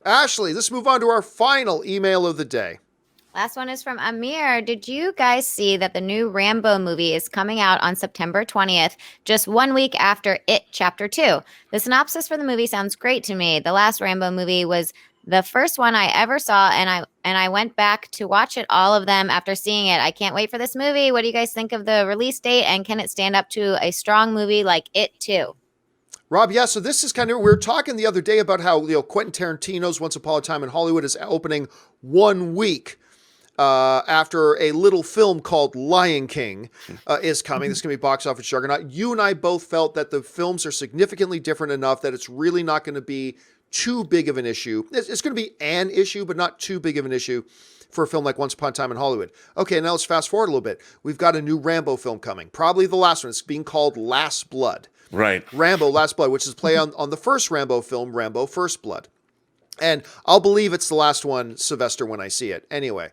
Ashley, let's move on to our final email of the day. Last one is from Amir. Did you guys see that the new Rambo movie is coming out on September 20th, just 1 week after It Chapter 2? The synopsis for the movie sounds great to me. The last Rambo movie was the first one I ever saw, and I went back to watch it all of them after seeing it. I can't wait for this movie. What do you guys think of the release date, and can it stand up to a strong movie like It 2? Rob, yeah, so this is kind of, we were talking the other day about how, Quentin Tarantino's Once Upon a Time in Hollywood is opening 1 week after a little film called Lion King is coming. This is going to be box office juggernaut. You and I both felt that the films are significantly different enough that it's really not going to be too big of an issue. It's going to be an issue, but not too big of an issue for a film like Once Upon a Time in Hollywood. Okay, now let's fast forward a little bit. We've got a new Rambo film coming, probably the last one. It's being called Last Blood. Right. Rambo Last Blood, which is a play on the first Rambo film, Rambo First Blood. And I'll believe it's the last one, Sylvester, when I see it. Anyway,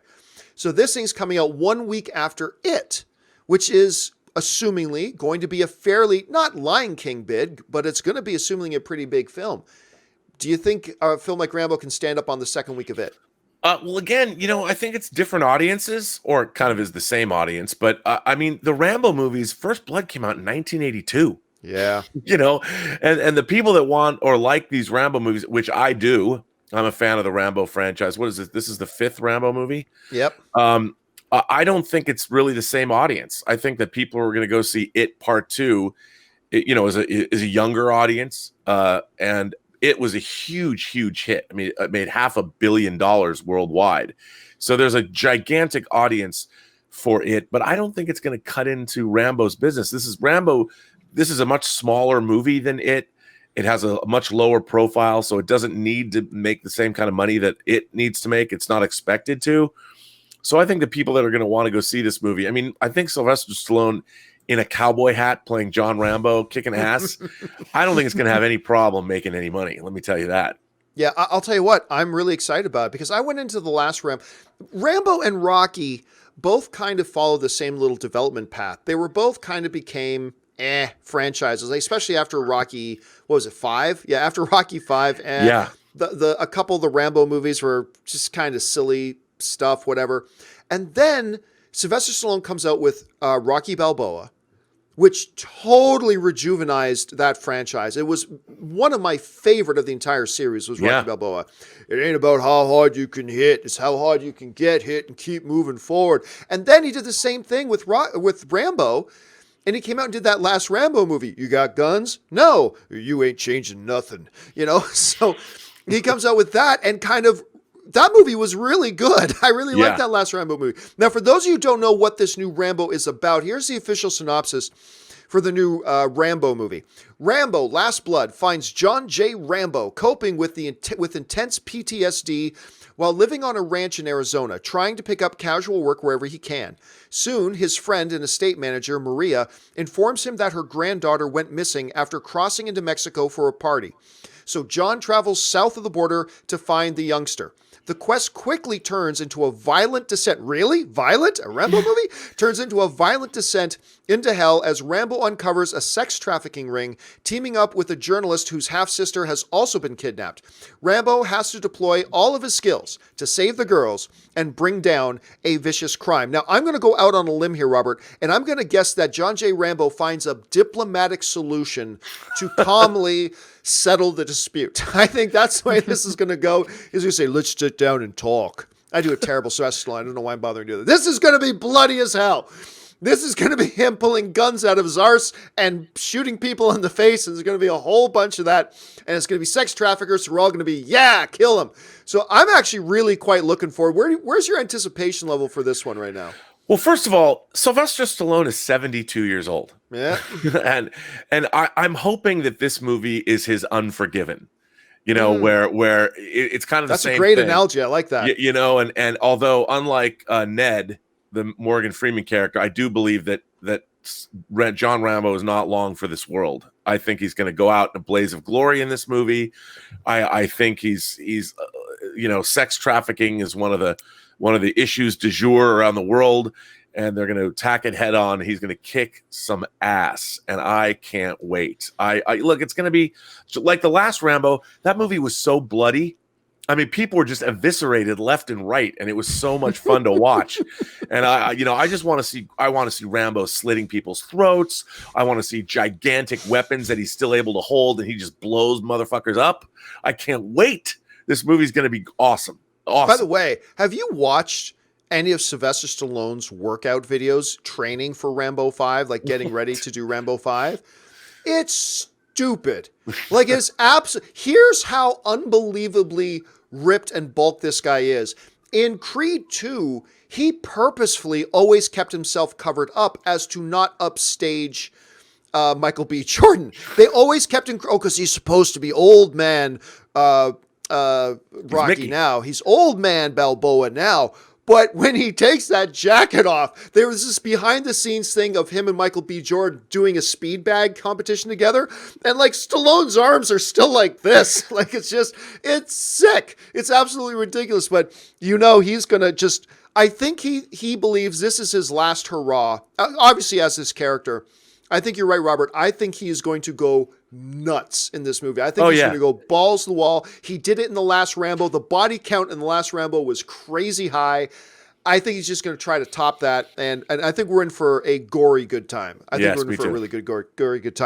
so this thing's coming out 1 week after It, which is assumingly going to be a fairly, not Lion King big, but it's going to be assumingly a pretty big film. Do you think a film like Rambo can stand up on the second week of It? Well, again, I think it's different audiences, or it kind of is the same audience. But I mean, the Rambo movies, First Blood came out in 1982. Yeah. And the people that want or like these Rambo movies, which I do, I'm a fan of the Rambo franchise. What is this? This is the fifth Rambo movie. Yep. I don't think it's really the same audience. I think that people are going to go see It Part 2, is a younger audience. And it was a huge hit. I mean, it made $500 million worldwide. So there's a gigantic audience for it, but I don't think it's going to cut into Rambo's business. This is a much smaller movie than It. It has a much lower profile, so it doesn't need to make the same kind of money that It needs to make. It's not expected to. So I think the people that are going to want to go see this movie, I mean, I think Sylvester Stallone in a cowboy hat playing John Rambo kicking ass, I don't think it's going to have any problem making any money. Let me tell you that. Yeah, I'll tell you what, I'm really excited about it because I went into the last Rambo and Rocky both kind of follow the same little development path. They were both kind of became franchises, especially after Rocky, what was it, 5? Yeah, after Rocky 5. And yeah. A couple of the Rambo movies were just kind of silly stuff, whatever. And then Sylvester Stallone comes out with Rocky Balboa, which totally rejuvenized that franchise. It was one of my favorite of the entire series was Rocky Balboa. It ain't about how hard you can hit. It's how hard you can get hit and keep moving forward. And then he did the same thing with Rambo. And he came out and did that last Rambo movie. You got guns? No. You ain't changing nothing. So he comes out with that and kind of, that movie was really good. I really liked that last Rambo movie. Now, for those of you who don't know what this new Rambo is about, here's the official synopsis for the new Rambo movie. Rambo, Last Blood, finds John J. Rambo coping with intense PTSD while living on a ranch in Arizona, trying to pick up casual work wherever he can. Soon, his friend and estate manager, Maria, informs him that her granddaughter went missing after crossing into Mexico for a party. So John travels south of the border to find the youngster. The quest quickly turns into a violent descent. Really? Violent? A Rambo movie? Turns into a violent descent into hell as Rambo uncovers a sex trafficking ring, teaming up with a journalist whose half-sister has also been kidnapped. Rambo has to deploy all of his skills to save the girls and bring down a vicious crime. Now, I'm going to go out on a limb here, Robert, and I'm going to guess that John J. Rambo finds a diplomatic solution to calmly settle the dispute. I think that's the way this is going to go. He's going to say, let's sit down and talk. I do a terrible Sylvester Stallone. I don't know why I'm bothering to do that. This is going to be bloody as hell. This is going to be him pulling guns out of his arse and shooting people in the face. And there's going to be a whole bunch of that. And it's going to be sex traffickers. So we're all going to be, kill them. So I'm actually really quite looking forward. Where's your anticipation level for this one right now? Well, first of all, Sylvester Stallone is 72 years old. Yeah. and I'm hoping that this movie is his Unforgiven, where it's kind of the same thing. That's a great analogy. I like that. And although unlike Ned, the Morgan Freeman character, I do believe that John Rambo is not long for this world. I think he's going to go out in a blaze of glory in this movie. I think he's sex trafficking is one of the issues du jour around the world, and they're going to attack it head on. He's going to kick some ass, and I can't wait. I look, it's going to be like the last Rambo. That movie was so bloody I mean, people were just eviscerated left and right, and it was so much fun to watch. And I just want to see. I want to see Rambo slitting people's throats. I want to see gigantic weapons that he's still able to hold, and he just blows motherfuckers up. I can't wait. This movie's going to be awesome. Awesome. By the way, have you watched any of Sylvester Stallone's workout videos training for Rambo 5, like getting ready to do Rambo 5? It's stupid. Like, it's here's how unbelievably ripped and bulked this guy is. In Creed 2, he purposefully always kept himself covered up as to not upstage Michael B. Jordan. They always kept him, because he's supposed to be old man Rocky now. He's old man Balboa now. But when he takes that jacket off, there was this behind the scenes thing of him and Michael B. Jordan doing a speed bag competition together. And like Stallone's arms are still like this. Like it's sick. It's absolutely ridiculous. But he's going to just, I think he believes this is his last hurrah. Obviously as his character. I think you're right, Robert. I think he is going to go nuts in this movie. I think he's going to go balls to the wall. He did it in the last Rambo. The body count in the last Rambo was crazy high. I think he's just going to try to top that. And I think we're in for a gory good time. I think we're in for a really good, gory good time.